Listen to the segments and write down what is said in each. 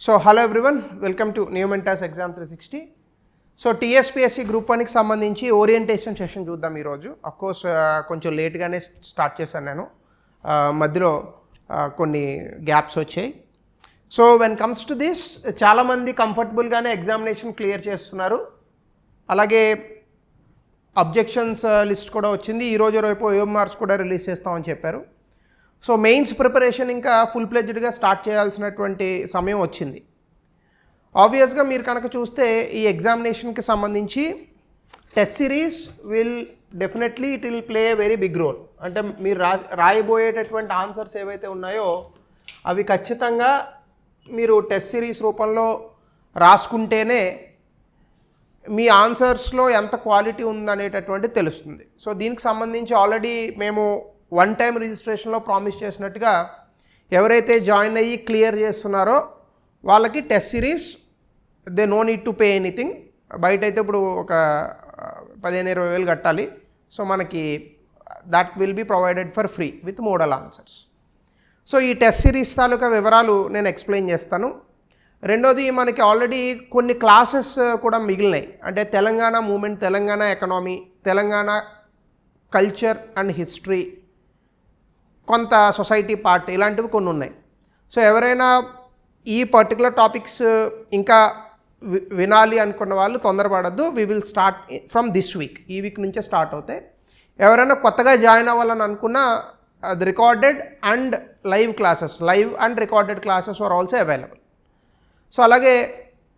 So hello everyone, welcome to new mentors exam 360. So TSPSC group 1కి సంబంధించి orientation session చూద్దాం ఈరోజు. Of course కొంచెం లేట్గానే స్టార్ట్ చేశాను నేను, మధ్యలో కొన్ని గ్యాప్స్ వచ్చాయి. So when comes to this, చాలామంది కంఫర్టబుల్గానే ఎగ్జామినేషన్ క్లియర్ చేస్తున్నారు. అలాగే అబ్జెక్షన్స్ లిస్ట్ కూడా వచ్చింది. ఈరోజు రేపు ఓఎంఆర్స్ కూడా రిలీజ్ చేస్తామని చెప్పారు. సో మెయిన్స్ ప్రిపరేషన్ ఇంకా ఫుల్ ప్లెజ్డ్గా స్టార్ట్ చేయాల్సినటువంటి సమయం వచ్చింది. ఆబ్వియస్గా మీరు కనుక చూస్తే ఈ ఎగ్జామినేషన్కి సంబంధించి test series definitely it will play a very big role. అంటే మీరు రాయబోయేటటువంటి ఆన్సర్స్ ఏవైతే ఉన్నాయో అవి ఖచ్చితంగా మీరు టెస్ట్ సిరీస్ రూపంలో రాసుకుంటేనే మీ ఆన్సర్స్లో ఎంత క్వాలిటీ ఉందనేటటువంటి తెలుస్తుంది. సో దీనికి సంబంధించి ఆల్రెడీ మేము వన్ టైం రిజిస్ట్రేషన్లో ప్రామిస్ చేసినట్టుగా ఎవరైతే జాయిన్ అయ్యి క్లియర్ చేస్తున్నారో వాళ్ళకి test series they no need to pay anything. బయట అయితే ఇప్పుడు ఒక 15-20 వేలు కట్టాలి. సో మనకి that will be provided for free with model answers. So ఈ టెస్ట్ సిరీస్ తాలూకా వివరాలు నేను ఎక్స్ప్లెయిన్ చేస్తాను. రెండోది, మనకి ఆల్రెడీ కొన్ని క్లాసెస్ కూడా మిగిలినాయి. అంటే Telangana movement, Telangana economy, Telangana culture and history, కొంత సొసైటీ పార్ట్, ఇలాంటివి కొన్ని ఉన్నాయి. సో ఎవరైనా ఈ పర్టికులర్ టాపిక్స్ ఇంకా వినాలి అనుకున్న వాళ్ళు తొందరపడద్దు. We will start from this week, ఈ వీక్ నుంచే స్టార్ట్ అవుతాయి. ఎవరైనా కొత్తగా జాయిన్ అవ్వాలని అనుకున్నా అది recorded and live classes, live and recorded classes are also available. So అలాగే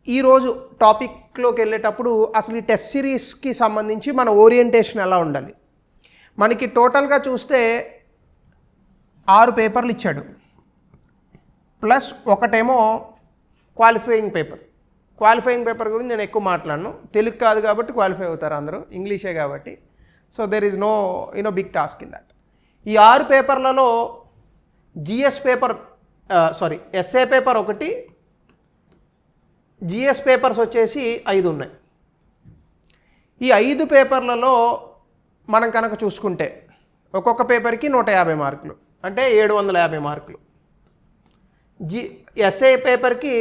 ఈరోజు టాపిక్లోకి వెళ్ళేటప్పుడు అసలు ఈ టెస్ట్ సిరీస్కి సంబంధించి మన ఓరియంటేషన్ ఎలా ఉండాలి. మనకి టోటల్గా చూస్తే 6 పేపర్లు ఇచ్చాడు, ప్లస్ ఒకటేమో క్వాలిఫైయింగ్ పేపర్. క్వాలిఫైయింగ్ పేపర్ గురించి నేను ఎక్కువ మాట్లాడను, తెలుగు కాదు కాబట్టి క్వాలిఫై అవుతారు అందరూ, ఇంగ్లీషే కాబట్టి. So there is no big task in that. ఈ 6 పేపర్లలో జిఎస్ పేపర్ ఎస్ఏ పేపర్ ఒకటి, జిఎస్ పేపర్స్ వచ్చేసి 5 ఉన్నాయి. ఈ 5 పేపర్లలో మనం కనుక చూసుకుంటే ఒక్కొక్క పేపర్కి 150 మార్కులు, అంటే 750 మార్కులు. ఎస్ఏ పేపర్కి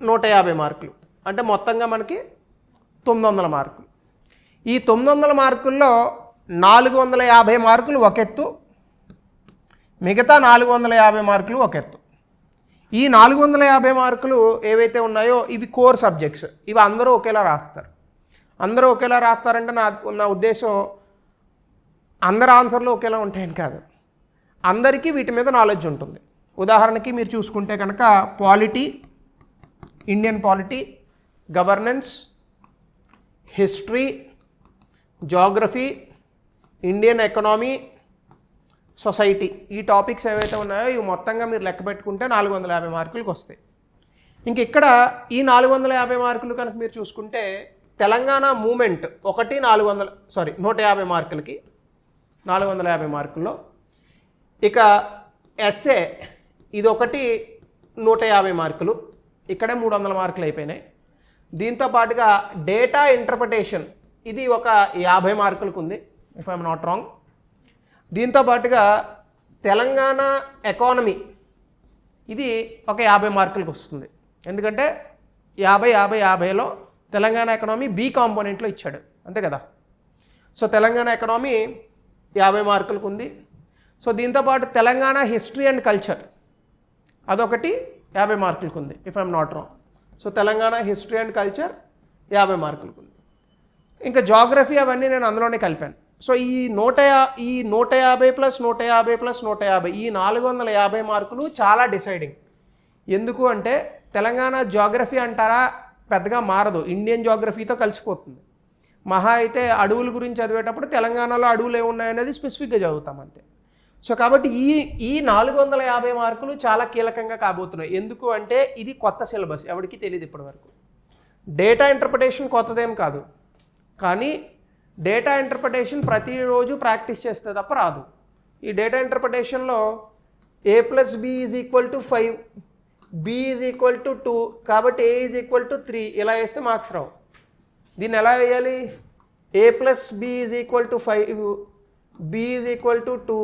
150 మార్కులు, అంటే మొత్తంగా మనకి 900 మార్కులు. ఈ 900 మార్కుల్లో 450 మార్కులు ఒక ఎత్తు, మిగతా 450 మార్కులు ఒక ఎత్తు. ఈ 450 మార్కులు ఏవైతే ఉన్నాయో ఇవి కోర్ సబ్జెక్ట్స్. ఇవి అందరూ ఒకేలా రాస్తారు. అందరూ ఒకేలా రాస్తారంటే నా ఉద్దేశం అందరు ఆన్సర్లు ఒకేలా ఉంటాయని కాదు, అందరికీ వీటి మీద నాలెడ్జ్ ఉంటుంది. ఉదాహరణకి మీరు చూసుకుంటే కనుక polity, Indian polity, governance, history, geography, Indian economy, society, ఈ టాపిక్స్ ఏవైతే ఉన్నాయో ఇవి మొత్తంగా మీరు లెక్క పెట్టుకుంటే 450 మార్కులకు వస్తాయి. ఇంక ఇక్కడ ఈ 450 మార్కులు కనుక మీరు చూసుకుంటే తెలంగాణ మూమెంట్ ఒకటి 150 మార్కులకి, 450 మార్కుల్లో. ఇక ఎస్ఏ ఇది ఒకటి 150 మార్కులు, ఇక్కడే 300 మార్కులు అయిపోయినాయి. దీంతో పాటుగా డేటా ఇంటర్ప్రిటేషన్ ఇది ఒక 50 మార్కులకు ఉంది, ఇఫ్ ఐఎమ్ నాట్ రాంగ్. దీంతో పాటుగా తెలంగాణ ఎకానమీ ఇది ఒక 50 మార్కులకు వస్తుంది, ఎందుకంటే 50-50-50లో తెలంగాణ ఎకనామీ బి కాంపోనెంట్లో ఇచ్చాడు, అంతే కదా. సో తెలంగాణ ఎకనామీ 50 మార్కులకు ఉంది. సో దీంతోపాటు తెలంగాణ హిస్టరీ అండ్ కల్చర్ అదొకటి 50 మార్కులకు ఉంది, if I'm not wrong. So Telangana history and culture 50 మార్కులకు ఉంది. ఇంకా జాగ్రఫీ అవన్నీ నేను అందులోనే కలిపాను. సో ఈ 150 ప్లస్ 150 ప్లస్ 150 ఈ 450 మార్కులు చాలా డిసైడింగ్. ఎందుకు అంటే తెలంగాణ జాగ్రఫీ అంటారా పెద్దగా మారదు, ఇండియన్ జాగ్రఫీతో కలిసిపోతుంది. మహా అయితే అడవుల గురించి చదివేటప్పుడు తెలంగాణలో అడవులు ఏమున్నాయనేది స్పెసిఫిక్గా చదువుతాం అంతే. సో కాబట్టి ఈ 450 మార్కులు చాలా కీలకంగా కాబోతున్నాయి. ఎందుకు అంటే ఇది కొత్త సిలబస్, ఎవరికి తెలియదు ఇప్పటివరకు. డేటా ఇంటర్ప్రిటేషన్ కొత్తదేం కాదు, కానీ డేటా ఇంటర్ప్రిటేషన్ ప్రతిరోజు ప్రాక్టీస్ చేస్తే తప్ప రాదు. ఈ డేటా ఇంటర్ప్రిటేషన్లో A+B=5, B=2, కాబట్టి A=3 ఇలా వేస్తే మార్క్స్ రావు. దీన్ని ఎలా వేయాలి? A+B=5, B=2,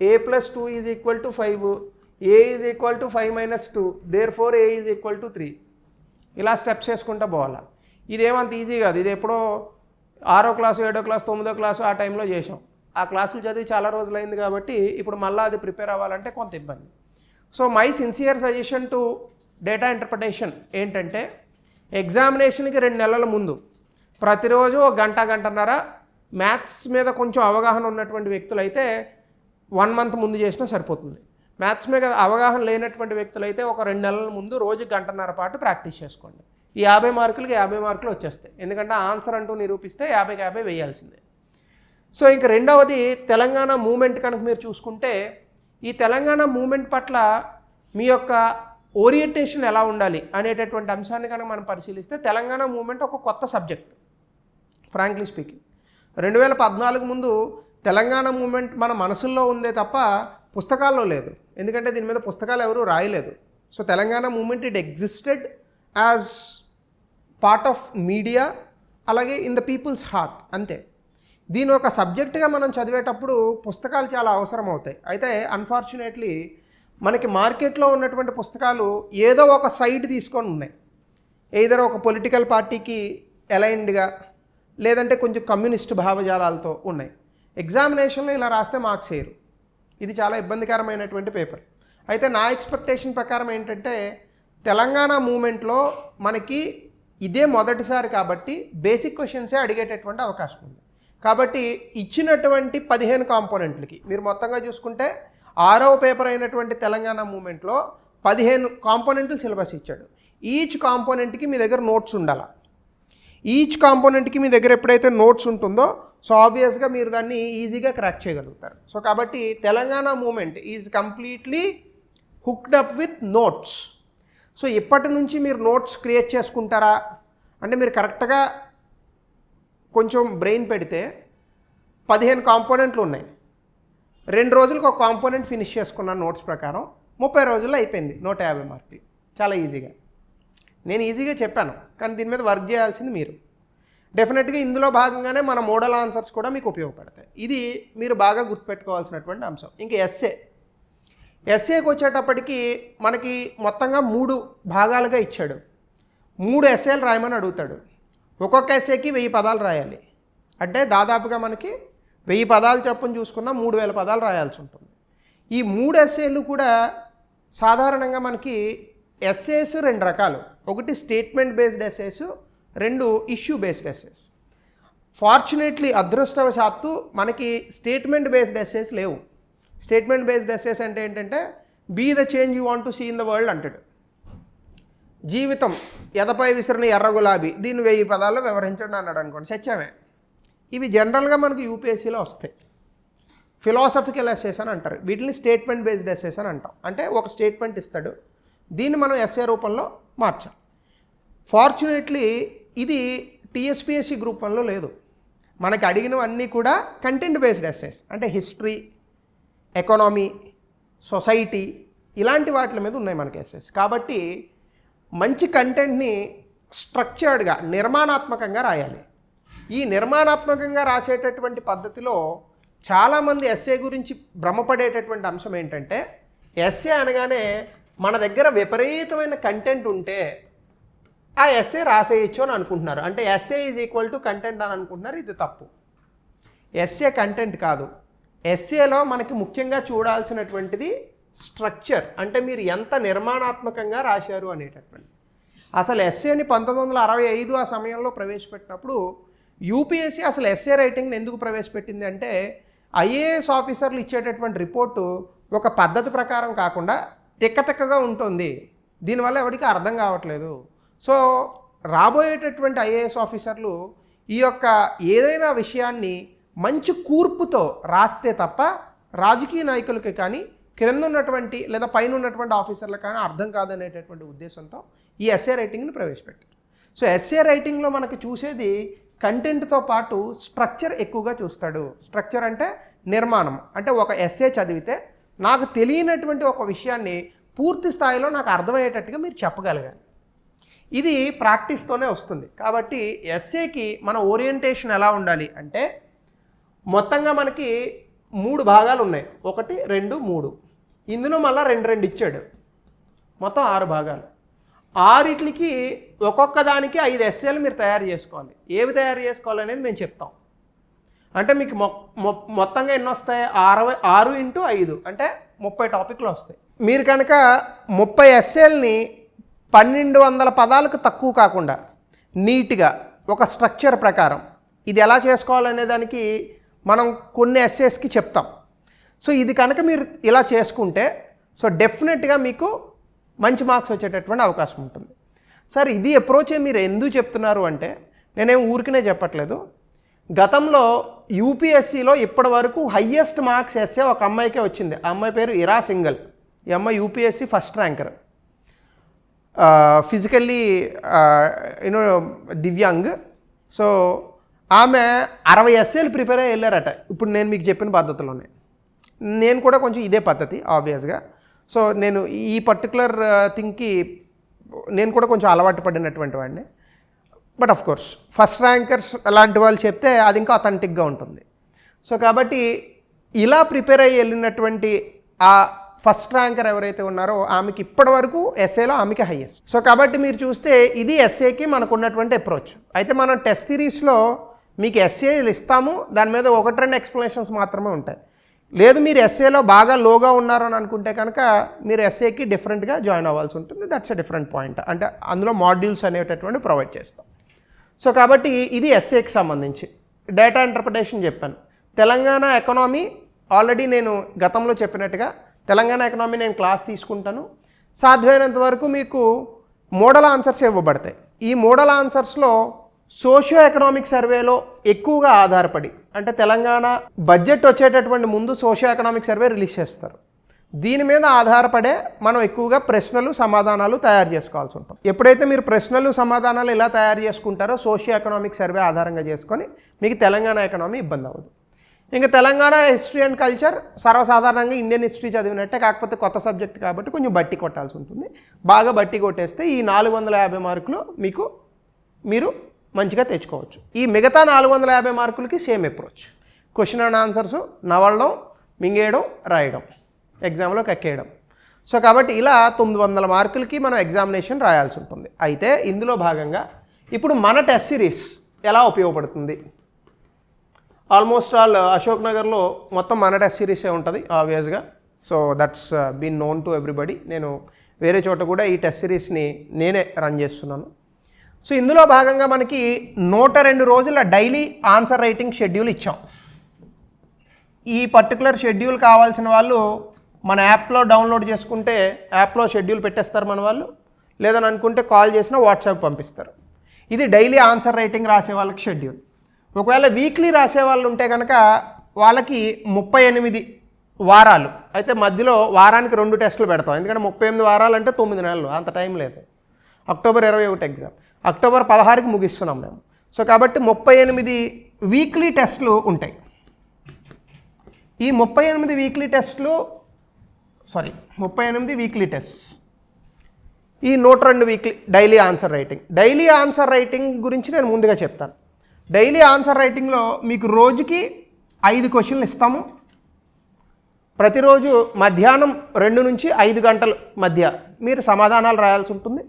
A+2=5, A=5 - 2, therefore A=3. ఇలా స్టెప్స్ వేసుకుంటూ పోవాలా. ఇదేమంత ఈజీ కాదు. ఇది ఎప్పుడో 6వ క్లాసు 7వ క్లాసు 9వ క్లాసు ఆ టైంలో చేసాం. ఆ క్లాసులు చదివి చాలా రోజులైంది కాబట్టి ఇప్పుడు మళ్ళీ అది ప్రిపేర్ అవ్వాలంటే కొంత ఇబ్బంది. So my sincere suggestion to data interpretation ఏంటంటే ఎగ్జామినేషన్కి 2 నెలల ముందు ప్రతిరోజు గంటన్నర మ్యాథ్స్ మీద కొంచెం అవగాహన ఉన్నటువంటి వ్యక్తులైతే 1 మంత్ ముందు చేసినా సరిపోతుంది. మ్యాథ్స్ మీద అవగాహన లేనటువంటి వ్యక్తులైతే ఒక 2 నెలల ముందు రోజు గంటన్నర పాటు ప్రాక్టీస్ చేసుకోండి. ఈ 50 మార్కులకి 50 మార్కులు వచ్చేస్తాయి. ఎందుకంటే ఆన్సర్ అంటూ నిరూపిస్తే 50కి 50 వేయాల్సిందే. సో ఇంక రెండవది తెలంగాణ మూమెంట్ కనుక మీరు చూసుకుంటే ఈ తెలంగాణ మూమెంట్ పట్ల మీ యొక్క ఓరియంటేషన్ ఎలా ఉండాలి అనేటటువంటి అంశాన్ని కనుక మనం పరిశీలిస్తే తెలంగాణ మూమెంట్ ఒక కొత్త సబ్జెక్ట్. ఫ్రాంక్లీ స్పీకింగ్ 2014 ముందు తెలంగాణ మూమెంట్ మన మనసుల్లో ఉందే తప్ప పుస్తకాల్లో లేదు. ఎందుకంటే దీని మీద పుస్తకాలు ఎవరూ రాయలేదు. So Telangana movement it existed as part of media, అలాగే ఇన్ ద పీపుల్స్ హార్ట్, అంతే. దీని ఒక సబ్జెక్ట్గా మనం చదివేటప్పుడు పుస్తకాలు చాలా అవసరం అవుతాయి. అయితే అన్ఫార్చునేట్లీ మనకి మార్కెట్లో ఉన్నటువంటి పుస్తకాలు ఏదో ఒక సైడ్ తీసుకొని ఉన్నాయి. ఏదో ఒక పొలిటికల్ పార్టీకి అలైన్డ్గా, లేదంటే కొంచెం కమ్యూనిస్ట్ భావజాలాలతో ఉన్నాయి. ఎగ్జామినేషన్లో ఇలా రాస్తే మార్క్స్ వేయరు. ఇది చాలా ఇబ్బందికరమైనటువంటి పేపర్. అయితే నా ఎక్స్పెక్టేషన్ ప్రకారం ఏంటంటే తెలంగాణ మూమెంట్లో మనకి ఇదే మొదటిసారి కాబట్టి బేసిక్ క్వశ్చన్సే అడిగేటటువంటి అవకాశం ఉంది. కాబట్టి ఇచ్చినటువంటి 15 కాంపోనెంట్లకి మీరు మొత్తంగా చూసుకుంటే 6వ పేపర్ అయినటువంటి తెలంగాణ మూమెంట్లో 15 కాంపోనెంట్లు సిలబస్ ఇచ్చాడు. ఈచ్ కాంపోనెంట్కి మీ దగ్గర నోట్స్ ఉండాలి. ఈచ్ కాంపోనెంట్కి మీ దగ్గర ఎప్పుడైతే నోట్స్ ఉంటుందో సో ఆబ్వియస్గా మీరు దాన్ని ఈజీగా క్రాక్ చేయగలుగుతారు. సో కాబట్టి Telangana movement is completely hooked up with notes. So ఇప్పటి నుంచి మీరు నోట్స్ క్రియేట్ చేసుకుంటారా అంటే మీరు కరెక్ట్గా కొంచెం బ్రెయిన్ పెడితే 15 కాంపోనెంట్లు ఉన్నాయి. 2 రోజులకు ఒక కాంపోనెంట్ ఫినిష్ చేసుకున్నాను నోట్స్ ప్రకారం. 30 రోజుల్లో అయిపోయింది 150 మార్కులు. చాలా ఈజీగా. నేను ఈజీగా చెప్పాను, కానీ దీని మీద వర్క్ చేయాల్సింది మీరు. డెఫినెట్గా ఇందులో భాగంగానే మన మోడల్ ఆన్సర్స్ కూడా మీకు ఉపయోగపడతాయి. ఇది మీరు బాగా గుర్తుపెట్టుకోవాల్సినటువంటి అంశం. ఇంకా ఎస్ఏకి వచ్చేటప్పటికి మనకి మొత్తంగా 3 భాగాలుగా ఇచ్చాడు. 3 ఎస్ఏలు రాయమని అడుగుతాడు. ఒక్కొక్క ఎస్ఏకి 1000 పదాలు రాయాలి. అంటే దాదాపుగా మనకి 1000 పదాలు చొప్పున చూసుకున్న 3000 పదాలు రాయాల్సి ఉంటుంది. ఈ 3 ఎస్ఏలు కూడా సాధారణంగా మనకి ఎస్ఏస్ 2 రకాలు. ఒకటి statement based SAs, 2 issue based SAs. Fortunately అదృష్టవశాత్తు మనకి స్టేట్మెంట్ బేస్డ్ ఎస్ఏస్ లేవు. స్టేట్మెంట్ బేస్డ్ ఎస్ఏస్ అంటే ఏంటంటే be the change you want to see in the world అంటాడు. జీవితం ఎదపై విసిరిన ఎర్ర గులాబీ, దీన్ని 1000 పదాల్లో వివరించండి అన్నాడు అనుకోండి, సత్యమే. ఇవి జనరల్గా మనకి యూపీఎస్సీలో వస్తాయి. ఫిలాసఫికల్ ఎస్సేస్ అని అంటారు. వీటిని స్టేట్మెంట్ బేస్డ్ ఎస్సేస్ అని అంటాం. అంటే ఒక స్టేట్మెంట్ ఇస్తాడు, దీన్ని మనం ఎస్ఏ రూపంలో మార్చాలి. ఫార్చునేట్లీ ఇది టీఎస్పీఎస్సీ గ్రూప్ 1లో లేదు. మనకి అడిగినవన్నీ కూడా కంటెంట్ బేస్డ్ ఎస్సేస్. అంటే హిస్టరీ, ఎకానమీ, సొసైటీ ఇలాంటి వాటి మీద ఉన్నాయి మనకి ఎస్సేస్. కాబట్టి మంచి కంటెంట్ని స్ట్రక్చర్డ్గా నిర్మాణాత్మకంగా రాయాలి. ఈ నిర్మాణాత్మకంగా రాసేటటువంటి పద్ధతిలో చాలామంది ఎస్ఏ గురించి భ్రమపడేటటువంటి అంశం ఏంటంటే ఎస్ఏ అనగానే మన దగ్గర విపరీతమైన కంటెంట్ ఉంటే ఆ ఎస్ఏ రాసేయచ్చు అని అనుకుంటున్నారు. అంటే SA is equal to content అని అనుకుంటున్నారు. ఇది తప్పు. ఎస్ఏ కంటెంట్ కాదు. ఎస్ఏలో మనకి ముఖ్యంగా చూడాల్సినటువంటిది స్ట్రక్చర్. అంటే మీరు ఎంత నిర్మాణాత్మకంగా రాశారు అనేటటువంటి. అసలు ఎస్ఏని 1965 ఆ సమయంలో ప్రవేశపెట్టినప్పుడు యూపీఎస్సీ అసలు ఎస్ఏ రైటింగ్ని ఎందుకు ప్రవేశపెట్టింది అంటే ఐఏఎస్ ఆఫీసర్లు ఇచ్చేటటువంటి రిపోర్టు ఒక పద్ధతి ప్రకారం కాకుండా తిక్కగా ఉంటుంది. దీనివల్ల ఎవరికి అర్థం కావట్లేదు. సో రాబోయేటటువంటి ఐఏఎస్ ఆఫీసర్లు ఈ యొక్క ఏదైనా విషయాన్ని మంచి కూర్పుతో రాస్తే తప్ప రాజకీయ నాయకులకి కానీ క్రింద ఉన్నటువంటి లేదా పైన ఉన్నటువంటి ఆఫీసర్లకు కానీ అర్థం కాదనేటటువంటి ఉద్దేశంతో ఈ ఎస్ఏ రైటింగ్ని ప్రవేశపెట్టారు. సో ఎస్ఏ రైటింగ్లో మనకి చూసేది కంటెంట్తో పాటు స్ట్రక్చర్ ఎక్కువగా చూస్తాడు. స్ట్రక్చర్ అంటే నిర్మాణం. అంటే ఒక ఎస్ఏ చదివితే నాకు తెలియనటువంటి ఒక విషయాన్ని పూర్తి స్థాయిలో నాకు అర్థమయ్యేటట్టుగా మీరు చెప్పగలగాలి. ఇది ప్రాక్టీస్తోనే వస్తుంది. కాబట్టి ఎస్ఏకి మన ఓరియంటేషన్ ఎలా ఉండాలి అంటే మొత్తంగా మనకి 3 భాగాలు ఉన్నాయి. 1, 2, 3. ఇందులో మళ్ళీ 2 ఇచ్చాడు. మొత్తం 6 భాగాలు. ఆరిట్లకి ఒక్కొక్క దానికి 5 ఎస్ఏలు మీరు తయారు చేసుకోవాలి. ఏవి తయారు చేసుకోవాలనేది మేము చెప్తాం. అంటే మీకు మొత్తంగా ఎన్ని వస్తాయి? 6 × 5 అంటే 30 టాపిక్లు వస్తాయి. మీరు కనుక 30 ఎస్ఏల్ని 1200 పదాలకు తక్కువ కాకుండా నీట్గా ఒక స్ట్రక్చర్ ప్రకారం ఇది ఎలా చేసుకోవాలనే దానికి మనం కొన్ని ఎస్ఏస్కి చెప్తాం. సో ఇది కనుక మీరు ఇలా చేసుకుంటే సో డెఫినెట్గా మీకు మంచి మార్క్స్ వచ్చేటటువంటి అవకాశం ఉంటుంది. సార్ ఇది అప్రోచే మీరు ఎందుకు చెప్తున్నారు అంటే నేనేం ఊరికనే చెప్పట్లేదు. గతంలో యూపీఎస్సీలో ఇప్పటి వరకు హయ్యెస్ట్ మార్క్స్ ఎస్ఏ ఒక అమ్మాయికే వచ్చింది. ఆ అమ్మాయి పేరు ఇరా సింగల్. ఈ అమ్మాయి UPSC first ranker, physically divyang. So ఆమె 60 ఎస్ఏలు ప్రిపేర్ అయ్యి వెళ్ళారట. ఇప్పుడు నేను మీకు చెప్పిన పద్ధతిలోనే నేను కూడా కొంచెం ఇదే పద్ధతి ఆబ్వియస్గా. సో నేను ఈ పర్టికులర్ థింగ్కి నేను కూడా కొంచెం అలవాటు పడినటువంటి వాడిని. But of course first rankers అలాంటి వాళ్ళు చెప్తే అది ఇంకా అథెంటిక్గా ఉంటుంది. సో కాబట్టి ఇలా ప్రిపేర్ అయ్యి వెళ్ళినటువంటి ఆ ఫస్ట్ ర్యాంకర్ ఎవరైతే ఉన్నారో ఆమెకి ఇప్పటి వరకు ఎస్ఏలో ఆమెకి హైయెస్ట్. సో కాబట్టి మీరు చూస్తే ఇది ఎస్ఏకి మనకు ఉన్నటువంటి అప్రోచ్. అయితే మనం టెస్ట్ సిరీస్లో మీకు ఎస్ఏలు ఇస్తాము, దాని మీద 1-2 ఎక్స్ప్లెనేషన్స్ మాత్రమే ఉంటాయి. లేదు మీరు ఎస్ఏలో బాగా లోగా ఉన్నారని అనుకుంటే కనుక మీరు ఎస్ఏకి డిఫరెంట్గా జాయిన్ అవ్వాల్సి ఉంటుంది. That's a different point. అంటే అందులో మాడ్యూల్స్ అనేటటువంటి ప్రొవైడ్ చేస్తాం. సో కాబట్టి ఇది ఎస్ఏకి సంబంధించి డేటా ఇంటర్ప్రిటేషన్ చెప్పాను. తెలంగాణ ఎకనామీ ఆల్రెడీ నేను గతంలో చెప్పినట్టుగా తెలంగాణ ఎకనామీ నేను క్లాస్ తీసుకుంటాను. సాధ్యమైనంత వరకు మీకు మోడల్ ఆన్సర్స్ ఇవ్వబడతాయి. ఈ మోడల్ ఆన్సర్స్లో సోషియో ఎకనామిక్ సర్వేలో ఎక్కువగా ఆధారపడి, అంటే తెలంగాణ బడ్జెట్ వచ్చేటటువంటి ముందు సోషియో ఎకనామిక్ సర్వే రిలీజ్ చేస్తారు. దీని మీద ఆధారపడే మనం ఎక్కువగా ప్రశ్నలు సమాధానాలు తయారు చేసుకోవాల్సి ఉంటుంది. ఎప్పుడైతే మీరు ప్రశ్నలు సమాధానాలు ఇలా తయారు చేసుకుంటారో సోషియో ఎకనామిక్ సర్వే ఆధారంగా చేసుకొని మీకు తెలంగాణ ఎకనామీ ఇబ్బంది అవ్వదు. ఇంకా తెలంగాణ హిస్టరీ అండ్ కల్చర్ సర్వసాధారణంగా ఇండియన్ హిస్టరీ చదివినట్టే, కాకపోతే కొత్త సబ్జెక్ట్ కాబట్టి కొంచెం బట్టి కొట్టాల్సి ఉంటుంది. బాగా బట్టి కొట్టేస్తే ఈ 450 మార్కులు మీరు మంచిగా తెచ్చుకోవచ్చు. ఈ మిగతా 450 మార్కులకి same approach. Question and answers నవలడం, మింగేయడం, రాయడం, ఎగ్జామ్లో కక్కేయడం. సో కాబట్టి ఇలా 900 మార్కులకి మనం ఎగ్జామినేషన్ రాయాల్సి ఉంటుంది. అయితే ఇందులో భాగంగా ఇప్పుడు మన టెస్ట్ సిరీస్ ఎలా ఉపయోగపడుతుంది? ఆల్మోస్ట్ ఆల్ అశోక్ నగర్లో మొత్తం మన టెస్ట్ సిరీసే ఉంటుంది ఆబ్వియస్గా. So that's been known to everybody. నేను వేరే చోట కూడా ఈ టెస్ట్ సిరీస్ని నేనే రన్ చేస్తున్నాను. సో ఇందులో భాగంగా మనకి 102 రోజుల డైలీ ఆన్సర్ రైటింగ్ షెడ్యూల్ ఇచ్చాం. ఈ పర్టికులర్ షెడ్యూల్ కావాల్సిన వాళ్ళు మన యాప్లో డౌన్లోడ్ చేసుకుంటే యాప్లో షెడ్యూల్ పెట్టేస్తారు మన వాళ్ళు, లేదని అనుకుంటే కాల్ చేసినా వాట్సాప్ పంపిస్తారు. ఇది డైలీ ఆన్సర్ రైటింగ్ రాసే వాళ్ళకి షెడ్యూల్. ఒకవేళ వీక్లీ రాసే వాళ్ళు ఉంటే కనుక వాళ్ళకి 38 వారాలు. అయితే మధ్యలో వారానికి 2 టెస్టులు పెడతాం, ఎందుకంటే 38 వారాలు అంటే 9 నెలలు, అంత టైం లేదు. అక్టోబర్ 21 ఎగ్జామ్, అక్టోబర్ 16కి ముగిస్తున్నాం మేము. సో కాబట్టి 38 వీక్లీ టెస్టులు ఉంటాయి. ఈ 38 వీక్లీ టెస్ట్, ఈ 102 weekly daily answer writing. Daily answer writing గురించి నేను ముందుగా చెప్తాను. డైలీ ఆన్సర్ రైటింగ్లో మీకు రోజుకి 5 క్వశ్చన్లు ఇస్తాము. ప్రతిరోజు మధ్యాహ్నం 2 నుంచి 5 గంటల మధ్య మీరు సమాధానాలు రాయాల్సి ఉంటుంది.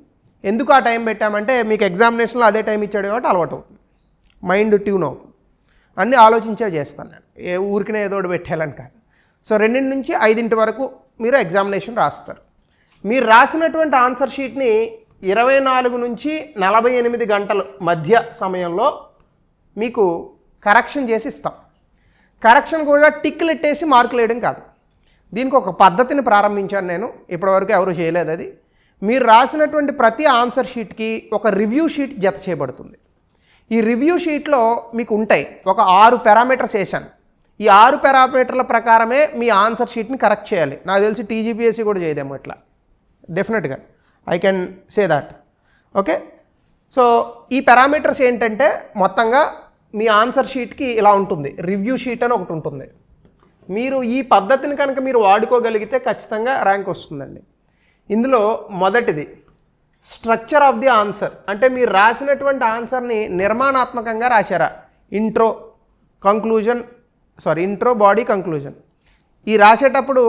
ఎందుకు ఆ టైం పెట్టామంటే మీకు ఎగ్జామినేషన్లో అదే టైం ఇచ్చాడు కాబట్టి అలవాటు అవుతుంది, మైండ్ ట్యూన్ అవుతుంది. అన్నీ ఆలోచించే చేస్తాను నేను, ఊరికినే ఏదో ఒకటి పెట్టాలని కాదు. సో 2 నుంచి 5 వరకు మీరు ఎగ్జామినేషన్ రాస్తారు. మీరు రాసినటువంటి ఆన్సర్ షీట్ని 24 నుంచి 48 గంటల మధ్య సమయంలో మీకు కరెక్షన్ చేసి ఇస్తాం. కరెక్షన్ కూడా టిక్లు ఎట్టేసి మార్కులు వేయడం కాదు. దీనికి ఒక పద్ధతిని ప్రారంభించాను నేను, ఇప్పటివరకు ఎవరు చేయలేదు. అది మీరు రాసినటువంటి ప్రతి ఆన్సర్ షీట్కి ఒక రివ్యూ షీట్ జత చేయబడుతుంది. ఈ రివ్యూ షీట్లో మీకు ఉంటాయి ఒక 6 పారామీటర్స్ వేసాను. ఈ 6 పారామీటర్ల ప్రకారమే మీ ఆన్సర్ షీట్ని కరెక్ట్ చేయాలి. నాకు తెలిసి టీజీపీఎస్సీ కూడా చేయదేమో ఇట్లా, డెఫినెట్గా I can say that. Okay, so ఈ పారామీటర్స్ ఏంటంటే మొత్తంగా మీ ఆన్సర్ షీట్కి ఇలా ఉంటుంది. రివ్యూ షీట్ అని ఒకటి ఉంటుంది. మీరు ఈ పద్ధతిని కనుక మీరు వాడుకోగలిగితే ఖచ్చితంగా ర్యాంక్ వస్తుందండి. ఇందులో మొదటిది స్ట్రక్చర్ ఆఫ్ ది ఆన్సర్, అంటే మీరు రాసినటువంటి ఆన్సర్ని నిర్మాణాత్మకంగా రాశారా, ఇంట్రో బాడీ కంక్లూజన్. ఈ రాసేటప్పుడు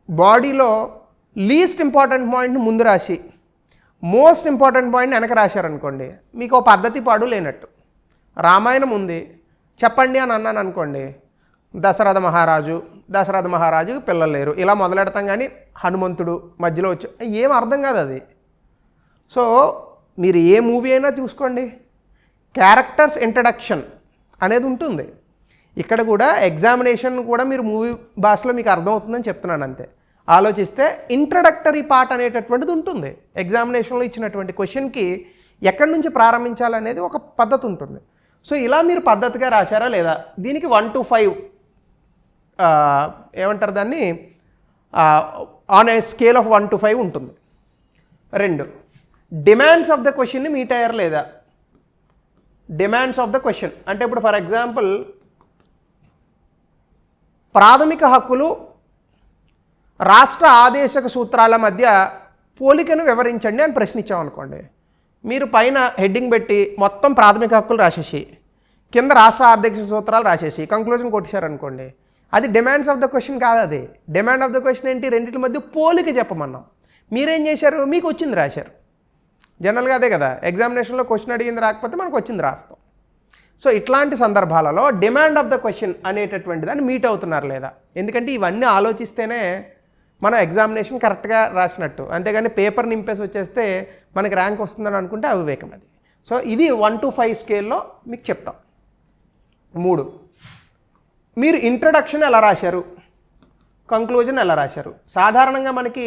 బాడీలో లీస్ట్ ఇంపార్టెంట్ పాయింట్ని ముందు రాసి మోస్ట్ ఇంపార్టెంట్ పాయింట్ వెనక రాశారనుకోండి, మీకు ఓ పద్ధతి పాడు లేనట్టు. రామాయణం ఉంది చెప్పండి అని అన్నాను అనుకోండి, దశరథ మహారాజుకి పిల్లలు లేరు ఇలా మొదలెడతాం, కానీ హనుమంతుడు మధ్యలో వచ్చి ఏం అర్థం కాదు అది. సో మీరు ఏ మూవీ అయినా చూసుకోండి, క్యారెక్టర్స్ ఇంట్రడక్షన్ అనేది ఉంటుంది. ఇక్కడ కూడా ఎగ్జామినేషన్ కూడా మీరు మూవీ భాషలో మీకు అర్థమవుతుందని చెప్తున్నాను అంతే. ఆలోచిస్తే ఇంట్రడక్టరీ పార్ట్ అనేటటువంటిది ఉంటుంది. ఎగ్జామినేషన్లో ఇచ్చినటువంటి క్వశ్చన్కి ఎక్కడి నుంచి ప్రారంభించాలనేది ఒక పద్ధతి ఉంటుంది. సో ఇలా మీరు పద్ధతిగా రాశారా లేదా, దీనికి 1 to 5 ఏమంటారు దాన్ని, on a scale of 1 to 5 ఉంటుంది. 2, డిమాండ్స్ ఆఫ్ ద క్వశ్చన్ని మీట్ అయ్యారు లేదా. డిమాండ్స్ ఆఫ్ ద క్వశ్చన్ అంటే ఇప్పుడు ఫర్ ఎగ్జాంపుల్ ప్రాథమిక హక్కులు రాష్ట్ర ఆదేశక సూత్రాల మధ్య పోలికను వివరించండి అని ప్రశ్నించామనుకోండి, మీరు పైన హెడ్డింగ్ పెట్టి మొత్తం ప్రాథమిక హక్కులు రాసేసి కింద రాష్ట్ర ఆదేశక సూత్రాలు రాసేసి కంక్లూజన్ కొట్టేశారనుకోండి, అది డిమాండ్స్ ఆఫ్ ద క్వశ్చన్ కాదు. అది డిమాండ్ ఆఫ్ ద క్వశ్చన్ ఏంటి, రెండింటి మధ్య పోలిక చెప్పమన్నాం. మీరేం చేశారు, మీకు వచ్చింది రాశారు. జనరల్గా అదే కదా, ఎగ్జామినేషన్లో క్వశ్చన్ అడిగింది రాకపోతే మనకు వచ్చింది రాస్తాం. సో ఇట్లాంటి సందర్భాలలో డిమాండ్ ఆఫ్ ద క్వశ్చన్ అనేటటువంటి దాన్ని మీట్ అవుతున్నారు లేదా, ఎందుకంటే ఇవన్నీ ఆలోచిస్తేనే మన ఎగ్జామినేషన్ కరెక్ట్గా రాసినట్టు. అంతేగాని పేపర్ నింపేసి వచ్చేస్తే మనకి ర్యాంక్ వస్తుందని అనుకుంటే అవివేకం అది. సో ఇది 1 to 5 స్కేల్లో మీకు చెప్తాం. 3, మీరు ఇంట్రడక్షన్ ఎలా రాశారు, కంక్లూజన్ ఎలా రాశారు. సాధారణంగా మనకి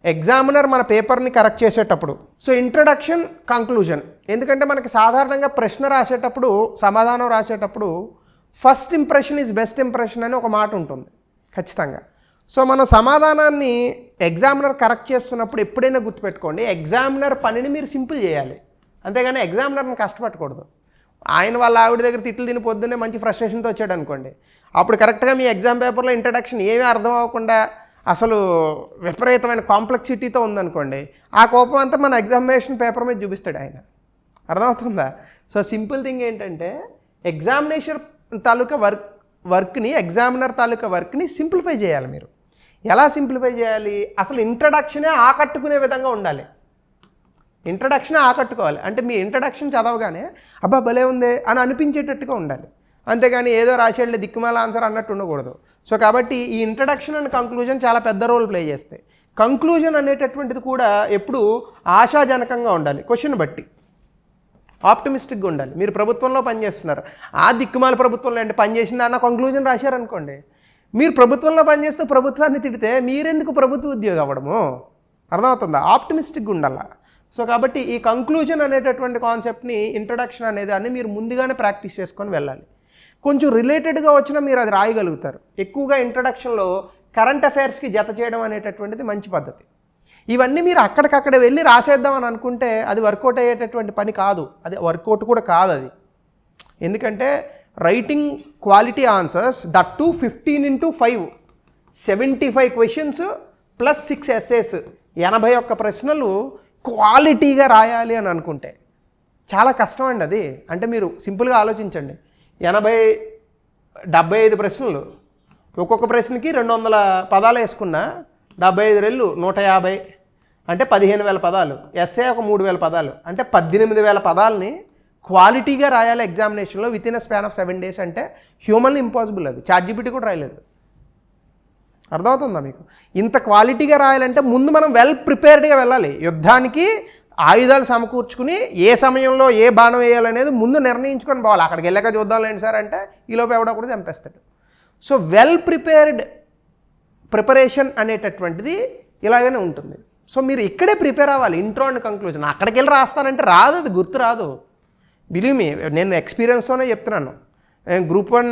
ఎగ్జామినర్ మన పేపర్ని కరెక్ట్ చేసేటప్పుడు సో ఇంట్రడక్షన్, కంక్లూజన్, ఎందుకంటే మనకి సాధారణంగా ప్రశ్న రాసేటప్పుడు సమాధానం రాసేటప్పుడు first impression is best impression అని ఒక మాట ఉంటుంది ఖచ్చితంగా. సో మనం సమాధానాన్ని ఎగ్జామినర్ కరెక్ట్ చేస్తున్నప్పుడు ఎప్పుడైనా గుర్తుపెట్టుకోండి, ఎగ్జామినర్ పనిని మీరు సింపుల్ చేయాలి, అంతేగాని ఎగ్జామినర్ని కష్టపెట్టకూడదు. ఆయన వాళ్ళ ఆవిడ దగ్గర తిట్లు తిని పొద్దున్నే మంచి ఫ్రస్ట్రేషన్తో వచ్చాడు అనుకోండి, అప్పుడు కరెక్ట్గా మీ ఎగ్జామ్ పేపర్లో ఇంట్రడక్షన్ ఏమీ అర్థం అవ్వకుండా అసలు విపరీతమైన కాంప్లెక్సిటీతో ఉందనుకోండి, ఆ కోపం అంతా మన ఎగ్జామినేషన్ పేపర్ మీద చూపిస్తాడు ఆయన. అర్థమవుతుందా. సో సింపుల్ థింగ్ ఏంటంటే ఎగ్జామినేషన్ తాలూకా వర్క్ని ఎగ్జామినర్ తాలూకా వర్క్ని సింప్లిఫై చేయాలి. మీరు ఎలా సింప్లిఫై చేయాలి, అసలు ఇంట్రడక్షనే ఆకట్టుకునే విధంగా ఉండాలి. ఇంట్రడక్షనే ఆకట్టుకోవాలి అంటే మీ ఇంట్రడక్షన్ చదవగానే అబ్బా భలే ఉందే అని అనిపించేటట్టుగా ఉండాలి, అంతేగాని ఏదో రాసేళ్ళే దిక్కుమాల ఆన్సర్ అన్నట్టు ఉండకూడదు. సో కాబట్టి ఈ ఇంట్రడక్షన్ అండ్ కంక్లూజన్ చాలా పెద్ద రోల్ ప్లే చేస్తాయి. కంక్లూజన్ అనేటటువంటిది కూడా ఎప్పుడు ఆశాజనకంగా ఉండాలి, క్వశ్చన్ బట్టి ఆప్టిమిస్టిక్గా ఉండాలి. మీరు ప్రభుత్వంలో పనిచేస్తున్నారు, ఆ దిక్కుమాల ప్రభుత్వంలో అంటే పనిచేసింది అన్న కంక్లూజన్ రాశారనుకోండి, మీరు ప్రభుత్వంలో పనిచేస్తూ ప్రభుత్వాన్ని తిడితే మీరెందుకు ప్రభుత్వ ఉద్యోగం అవ్వడము. అర్థమవుతుందా, ఆప్టిమిస్టిక్గా ఉండాలి. సో కాబట్టి ఈ కంక్లూజన్ అనేటటువంటి కాన్సెప్ట్ని ఇంట్రడక్షన్ అనేది అని మీరు ముందుగానే ప్రాక్టీస్ చేసుకొని వెళ్ళాలి. కొంచెం రిలేటెడ్గా వచ్చినా మీరు అది రాయగలుగుతారు. ఎక్కువగా ఇంట్రడక్షన్లో కరెంట్ అఫైర్స్కి జత చేయడం అనేటటువంటిది మంచి పద్ధతి. ఇవన్నీ మీరు అక్కడికక్కడ వెళ్ళి రాసేద్దామని అనుకుంటే అది వర్కౌట్ అయ్యేటటువంటి పని కాదు, అది వర్కౌట్ కూడా కాదు అది. ఎందుకంటే writing quality answers that to 15x5 75 questions plus 6 essays 81 ప్రశ్నలు క్వాలిటీగా రాయాలి అని అనుకుంటే చాలా కష్టం అండి అది. అంటే మీరు సింపుల్గా ఆలోచించండి, 75 ప్రశ్నలు, ఒక్కొక్క ప్రశ్నకి 200 పదాలు వేసుకున్నా 75 రెళ్ళు 150 అంటే 15,000 పదాలు, ఎస్ఏ ఒక 3,000 పదాలు అంటే 18,000 పదాలని క్వాలిటీగా రాయాలి ఎగ్జామినేషన్లో with in a span of 7 days. అంటే హ్యూమన్లీ ఇంపాసిబుల్, అది ChatGPT కూడా రాయలేదు. అర్థమవుతుందా మీకు. ఇంత క్వాలిటీగా రాయాలంటే ముందు మనం వెల్ ప్రిపేర్డ్గా వెళ్ళాలి. యుద్ధానికి ఆయుధాలు సమకూర్చుకుని ఏ సమయంలో ఏ బాణం వేయాలనేది ముందు నిర్ణయించుకొని పోవాలి. అక్కడికి వెళ్ళాక చూద్దాం లేండి సార్ అంటే ఈలోపు ఎవడో కూడా చంపేస్తాడు. సో వెల్ ప్రిపరేషన్ అనేటటువంటిది ఇలాగనే ఉంటుంది. సో మీరు ఇక్కడే ప్రిపేర్ అవ్వాలి, ఇంట్రో అండ్ కంక్లూజన్. అక్కడికి వెళ్ళి రాస్తానంటే రాదు, అది గుర్తు రాదు. బిలీవ్ మీ, నేను ఎక్స్పీరియన్స్తోనే చెప్తున్నాను. గ్రూప్ 1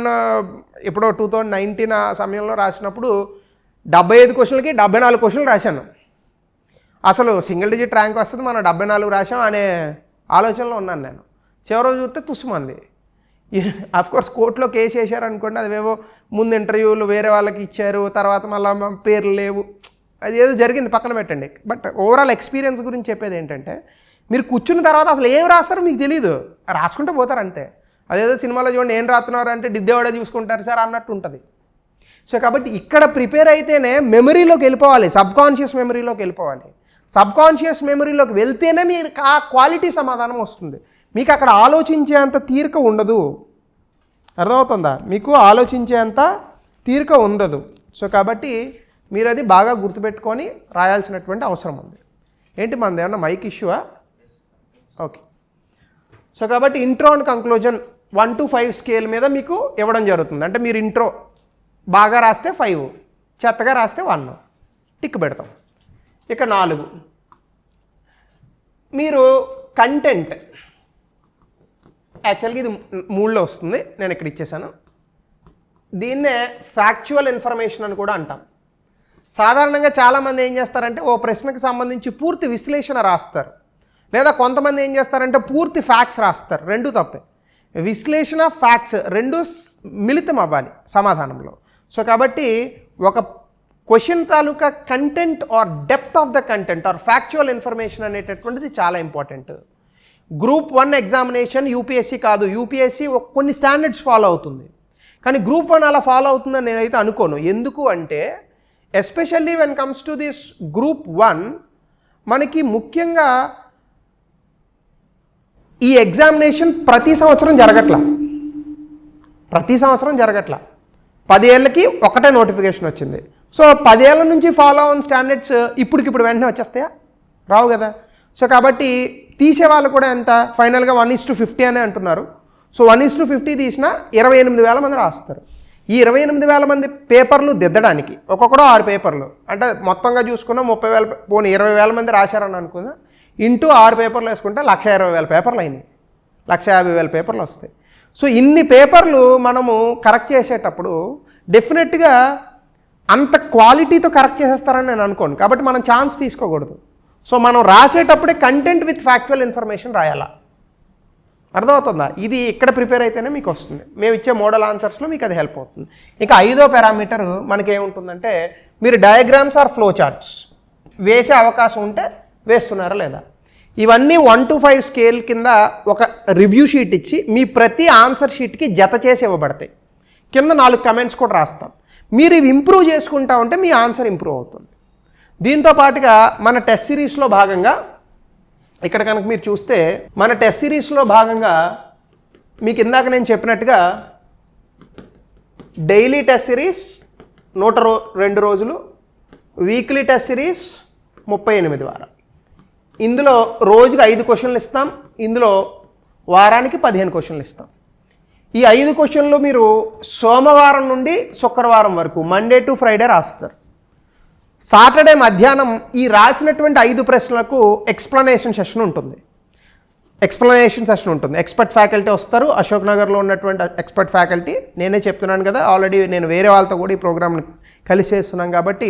ఎప్పుడో 2019 ఆ సమయంలో రాసినప్పుడు 75 క్వశ్చన్లకి 74 క్వశ్చన్లు రాశాను. అసలు సింగిల్ డిజిట్ ర్యాంక్ వస్తుంది, మనం 74 రాసాం అనే ఆలోచనలో ఉన్నాను నేను. చివరి చూస్తే తుస్సుమంది. కోర్స్ కోర్టులో కేసు వేసారనుకోండి, అదేవో ముందు ఇంటర్వ్యూలు వేరే వాళ్ళకి ఇచ్చారు, తర్వాత మళ్ళీ పేర్లు లేవు, అది ఏదో జరిగింది పక్కన పెట్టండి. బట్ ఓవరాల్ ఎక్స్పీరియన్స్ గురించి చెప్పేది ఏంటంటే మీరు కూర్చున్న తర్వాత అసలు ఏం రాస్తారో మీకు తెలియదు, రాసుకుంటూ పోతారు అంతే. అదేదో సినిమాలో చూడండి ఏం రాస్తున్నారు అంటే దిద్దేవాడే చూసుకుంటారు సార్ అన్నట్టు ఉంటుంది. సో కాబట్టి ఇక్కడ ప్రిపేర్ అయితేనే మెమరీలోకి వెళ్ళిపోవాలి, సబ్కాన్షియస్ మెమరీలోకి వెళ్ళిపోవాలి. సబ్కాన్షియస్ మెమరీలోకి వెళ్తేనే మీకు ఆ క్వాలిటీ సమాధానం వస్తుంది. మీకు అక్కడ ఆలోచించేంత తీరిక ఉండదు. అర్థమవుతుందా? మీకు ఆలోచించేంత తీరిక ఉండదు. సో కాబట్టి మీరు అది బాగా గుర్తుపెట్టుకొని రాయాల్సినటువంటి అవసరం ఉంది. ఏంటి మనది ఏమన్నా మైక్ ఇష్యూవా? ఓకే. సో కాబట్టి intro and conclusion 1 to 5 scale మీద మీకు ఇవ్వడం జరుగుతుంది. అంటే మీరు ఇంట్రో బాగా రాస్తే 5, చెత్తగా రాస్తే 1 టిక్ పెడతాం. ఇక 4 మీరు కంటెంట్. యాక్చువల్గా ఇది 3లో వస్తుంది, నేను ఇక్కడ ఇచ్చేసాను. దీన్నే ఫ్యాక్చువల్ ఇన్ఫర్మేషన్ అని కూడా అంటాం. సాధారణంగా చాలామంది ఏం చేస్తారంటే ఓ ప్రశ్నకు సంబంధించి పూర్తి విశ్లేషణ రాస్తారు, లేదా కొంతమంది ఏం చేస్తారంటే పూర్తి ఫ్యాక్ట్స్ రాస్తారు. రెండు తప్పే. విశ్లేషణ, ఫ్యాక్ట్స్ రెండు మిళితం అవ్వాలి సమాధానంలో. సో కాబట్టి ఒక question taluka content or depth of the content or factual information అనేటటువంటిది చాలా ఇంపార్టెంట్. గ్రూప్ 1 ఎగ్జామినేషన్ యూపీఎస్సీ కాదు. యూపీఎస్సీ కొన్ని స్టాండర్డ్స్ ఫాలో అవుతుంది, కానీ గ్రూప్ 1 అలా ఫాలో అవుతుందని నేనైతే అనుకోను. ఎందుకు అంటే especially when comes to this group 1 మనకి ముఖ్యంగా ఈ ఎగ్జామినేషన్ ప్రతి సంవత్సరం జరగట్లా. 10 ఏళ్ళకి ఒకటే నోటిఫికేషన్ వచ్చింది. సో 10 ఏళ్ళ నుంచి ఫాలో అవున్ స్టాండర్డ్స్ ఇప్పుడు వెంటనే వచ్చేస్తాయా? రావు కదా. సో కాబట్టి తీసేవాళ్ళు కూడా ఎంత ఫైనల్గా 1:50 అనే అంటున్నారు. సో 1:50 తీసినా 28,000 మంది రాస్తారు. ఈ 28,000 మంది పేపర్లు దిద్దడానికి ఒక్కొక్కడో 6 పేపర్లు, అంటే మొత్తంగా చూసుకున్నా 30,000 పోనీ 20,000 మంది రాశారని అనుకున్నా, ఇంటూ 6 పేపర్లు వేసుకుంటే 1,20,000 పేపర్లు అయినాయి, 1,50,000 పేపర్లు వస్తాయి. సో ఇన్ని పేపర్లు మనము కరెక్ట్ చేసేటప్పుడు డెఫినెట్గా అంత క్వాలిటీతో కరెక్ట్ చేసేస్తారని నేను అనుకోను. కాబట్టి మనం ఛాన్స్ తీసుకోకూడదు. సో మనం రాసేటప్పుడే కంటెంట్ విత్ ఫ్యాక్చువల్ ఇన్ఫర్మేషన్ రాయాలా. అర్థమవుతుందా? ఇది ఇక్కడ ప్రిపేర్ అయితేనే మీకు వస్తుంది. మేము ఇచ్చే మోడల్ ఆన్సర్స్లో మీకు అది హెల్ప్ అవుతుంది. ఇక 5వ పారామీటర్ మనకేముంటుందంటే మీరు డయాగ్రామ్స్ ఆర్ ఫ్లో చార్ట్స్ వేసే అవకాశం ఉంటే వేస్తున్నారా లేదా. ఇవన్నీ 1 to 5 స్కేల్ కింద ఒక రివ్యూ షీట్ ఇచ్చి మీ ప్రతి ఆన్సర్ షీట్కి జత చేసి ఇవ్వబడతాయి. కింద 4 కమెంట్స్ కూడా రాస్తాం. మీరు ఇవి ఇంప్రూవ్ చేసుకుంటా ఉంటే మీ ఆన్సర్ ఇంప్రూవ్ అవుతుంది. దీంతో పాటుగా మన టెస్ట్ సిరీస్లో భాగంగా ఇక్కడ కనుక మీరు చూస్తే మన టెస్ట్ సిరీస్లో భాగంగా మీకు ఇందాక నేను చెప్పినట్టుగా డైలీ టెస్ట్ సిరీస్ 102 రోజులు, వీక్లీ టెస్ట్ సిరీస్ 38 వారాలు. ఇందులో రోజుకి 5 క్వశ్చన్లు ఇస్తాం. ఇందులో వారానికి 15 క్వశ్చన్లు ఇస్తాం. ఈ 5 క్వశ్చన్లు మీరు సోమవారం నుండి శుక్రవారం వరకు మండే టు ఫ్రైడే రాస్తారు. సాటర్డే మధ్యాహ్నం ఈ రాసినటువంటి 5 ప్రశ్నలకు ఎక్స్ప్లెనేషన్ సెషన్ ఉంటుంది. ఎక్స్పర్ట్ ఫ్యాకల్టీ వస్తారు. అశోక్ నగర్లో ఉన్నటువంటి ఎక్స్పర్ట్ ఫ్యాకల్టీ. నేనే చెప్తున్నాను కదా, ఆల్రెడీ నేను వేరే వాళ్ళతో కూడా ఈ ప్రోగ్రామ్ని కలిసి చేస్తున్నాం కాబట్టి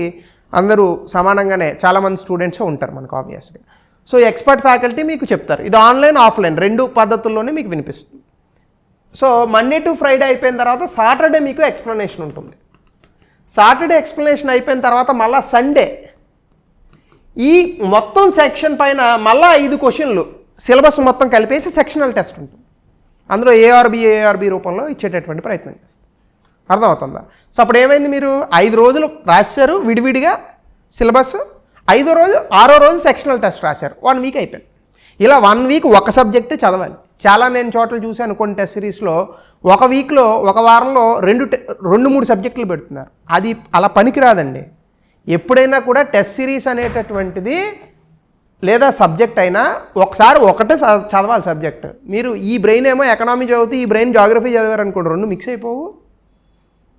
అందరూ సమానంగానే చాలామంది స్టూడెంట్సే ఉంటారు మనకు ఆబ్వియస్గా. సో ఎక్స్పర్ట్ ఫ్యాకల్టీ మీకు చెప్తారు. ఇది ఆన్లైన్, ఆఫ్లైన్ 2 పద్ధతుల్లోనే మీకు వినిపిస్తుంది. సో మండే టు ఫ్రైడే అయిపోయిన తర్వాత సాటర్డే మీకు ఎక్స్ప్లెనేషన్ ఉంటుంది. సాటర్డే ఎక్స్ప్లెనేషన్ అయిపోయిన తర్వాత మళ్ళీ సండే ఈ మొత్తం సెక్షన్ పైన మళ్ళీ 5 క్వశ్చన్లు సిలబస్ మొత్తం కలిపేసి సెక్షనల్ టెస్ట్ ఉంటుంది. అందులో ఏఆర్బి రూపంలో ఇచ్చేటటువంటి ప్రయత్నం చేస్తాం. అర్థమవుతుందా? సో అప్పుడు ఏమైంది, మీరు 5 రోజులు రాశారు విడివిడిగా సిలబస్, 6వ రోజు సెక్షనల్ టెస్ట్ రాశారు, 1 వీక్ అయిపోయింది. ఇలా 1 వీక్ ఒక సబ్జెక్టే చదవాలి. చాలా నేను చోట్ల చూశాను కొన్ని టెస్ట్ సిరీస్లో ఒక వీక్లో ఒక వారంలో 2-3 సబ్జెక్టులు పెడుతున్నారు. అది అలా పనికిరాదండి. ఎప్పుడైనా కూడా టెస్ట్ సిరీస్ అనేటటువంటిది లేదా సబ్జెక్ట్ అయినా ఒకసారి ఒకటే చదవాలి సబ్జెక్ట్. మీరు ఈ బ్రెయిన్ ఏమో ఎకనామీ చదివితే ఈ బ్రెయిన్ జాగ్రఫీ చదివారు అనుకోండి, 2 మిక్స్ అయిపోవు,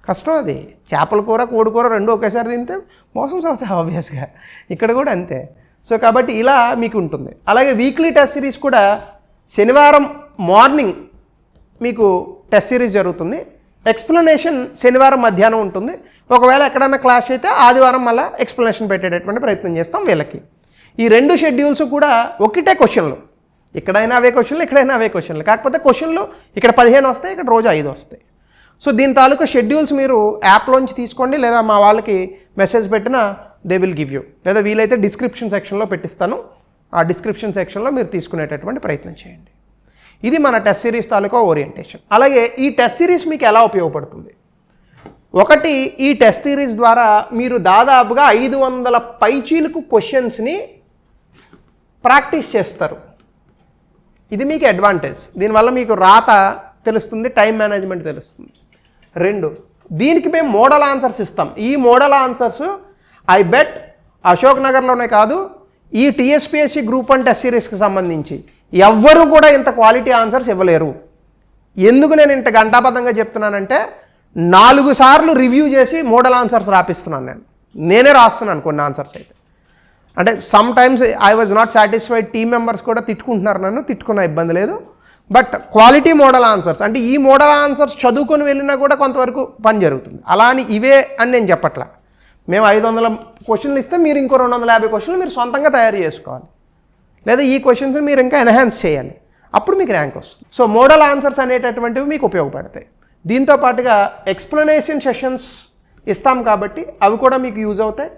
కష్టం. అది చేపల కూర కోడి కూర 2 ఒకేసారి తింటే మోసం చదువుతాయి ఆబ్వియస్గా. ఇక్కడ కూడా అంతే. సో కాబట్టి ఇలా మీకు ఉంటుంది. అలాగే వీక్లీ టెస్ట్ సిరీస్ కూడా శనివారం మార్నింగ్ మీకు టెస్ట్ సిరీస్ జరుగుతుంది. ఎక్స్ప్లెనేషన్ శనివారం మధ్యాహ్నం ఉంటుంది. ఒకవేళ ఎక్కడైనా క్లాస్ అయితే ఆదివారం మళ్ళీ ఎక్స్ప్లెనేషన్ పెట్టేటటువంటి ప్రయత్నం చేస్తాం వీళ్ళకి. ఈ 2 షెడ్యూల్స్ కూడా ఒకటే క్వశ్చన్లు, ఇక్కడైనా అవే క్వశ్చన్లు, ఇక్కడైనా అవే క్వశ్చన్లు. కాకపోతే క్వశ్చన్లు ఇక్కడ 15 వస్తాయి, ఇక్కడ రోజు 5 వస్తాయి. సో దీని తాలూకా షెడ్యూల్స్ మీరు యాప్లోంచి తీసుకోండి, లేదా మా వాళ్ళకి మెసేజ్ పెట్టినా దే విల్ గివ్ యూ, లేదా వీలైతే డిస్క్రిప్షన్ సెక్షన్లో పెట్టిస్తాను. ఆ డిస్క్రిప్షన్ సెక్షన్లో మీరు తీసుకునేటటువంటి ప్రయత్నం చేయండి. ఇది మన టెస్ట్ సిరీస్ తాలూకా ఓరియంటేషన్. అలాగే ఈ టెస్ట్ సిరీస్ మీకు ఎలా ఉపయోగపడుతుంది? ఒకటి, ఈ టెస్ట్ సిరీస్ ద్వారా మీరు దాదాపుగా 500 పైచీలకు క్వశ్చన్స్ని ప్రాక్టీస్ చేస్తారు. ఇది మీకు అడ్వాంటేజ్. దీనివల్ల మీకు రాత తెలుస్తుంది, టైం మేనేజ్మెంట్ తెలుస్తుంది. 2, దీనికి మేము మోడల్ ఆన్సర్స్ ఇస్తాం. ఈ model answers I bet Ashok నగర్లోనే కాదు, ఈ టీఎస్పీఎస్సీ గ్రూప్ 1 టెస్ట్ సిరీస్కి సంబంధించి ఎవ్వరూ కూడా ఇంత క్వాలిటీ ఆన్సర్స్ ఇవ్వలేరు. ఎందుకు నేను ఇంత గంటాబద్ధంగా చెప్తున్నానంటే 4 సార్లు రివ్యూ చేసి మోడల్ ఆన్సర్స్ రాపిస్తున్నాను. నేనే రాస్తున్నాను కొన్ని ఆన్సర్స్ అయితే. అంటే some times I was not satisfied, team members కూడా తిట్టుకుంటున్నారు, నన్ను తిట్టుకున్న ఇబ్బంది లేదు. బట్ క్వాలిటీ మోడల్ ఆన్సర్స్ అంటే ఈ మోడల్ ఆన్సర్స్ చదువుకొని వెళ్ళినా కూడా కొంతవరకు పని జరుగుతుంది. అలా అని ఇవే అని నేను చెప్పట్లా. మేము 500 క్వశ్చన్లు ఇస్తే మీరు ఇంకో 250 క్వశ్చన్లు మీరు సొంతంగా తయారు చేసుకోవాలి, లేదా ఈ క్వశ్చన్స్ మీరు ఇంకా ఎన్హాన్స్ చేయాలి, అప్పుడు మీకు ర్యాంక్ వస్తుంది. సో మోడల్ ఆన్సర్స్ అనేటటువంటివి మీకు ఉపయోగపడతాయి. దీంతో పాటుగా ఎక్స్ప్లెనేషన్ సెషన్స్ ఇస్తాం కాబట్టి అవి కూడా మీకు యూజ్ అవుతాయి.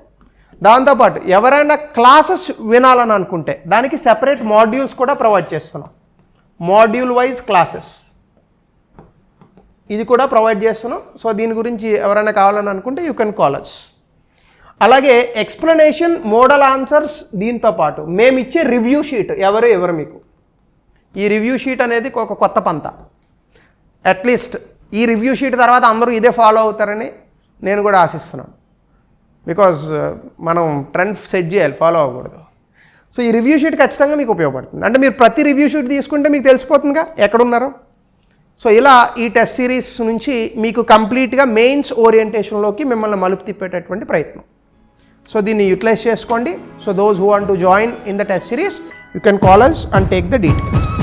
దాంతోపాటు ఎవరైనా క్లాసెస్ వినాలని అనుకుంటే దానికి సెపరేట్ మాడ్యూల్స్ కూడా ప్రొవైడ్ చేస్తున్నాం. మాడ్యూల్ వైజ్ క్లాసెస్ ఇది కూడా ప్రొవైడ్ చేస్తున్నాం. సో దీని గురించి ఎవరైనా కావాలని అనుకుంటే యూ కెన్ కాల్ అస్. అలాగే ఎక్స్ప్లెనేషన్, మోడల్ ఆన్సర్స్, దీంతో పాటు మేము ఇచ్చే రివ్యూ షీట్ ఎవరు మీకు ఈ రివ్యూ షీట్ అనేది ఒక కొత్త పంత. అట్లీస్ట్ ఈ రివ్యూ షీట్ తర్వాత అందరూ ఇదే ఫాలో అవుతారని నేను కూడా ఆశిస్తున్నాను. బికాజ్ మనం ట్రెండ్ సెట్ చేయాలి, ఫాలో అవ్వకూడదు. సో ఈ రివ్యూ షీట్ ఖచ్చితంగా మీకు ఉపయోగపడుతుంది. అంటే మీరు ప్రతి రివ్యూ షీట్ తీసుకుంటే మీకు తెలిసిపోతుందిగా ఎక్కడున్నారో. సో ఇలా ఈ టెస్ట్ సిరీస్ నుంచి మీకు కంప్లీట్గా మెయిన్స్ ఓరియంటేషన్లోకి మిమ్మల్ని మలుపు తిప్పేటటువంటి ప్రయత్నం. సో దీన్ని యూటిలైజ్ చేసుకోండి. So those who want to join in the test series you can call us and take the details.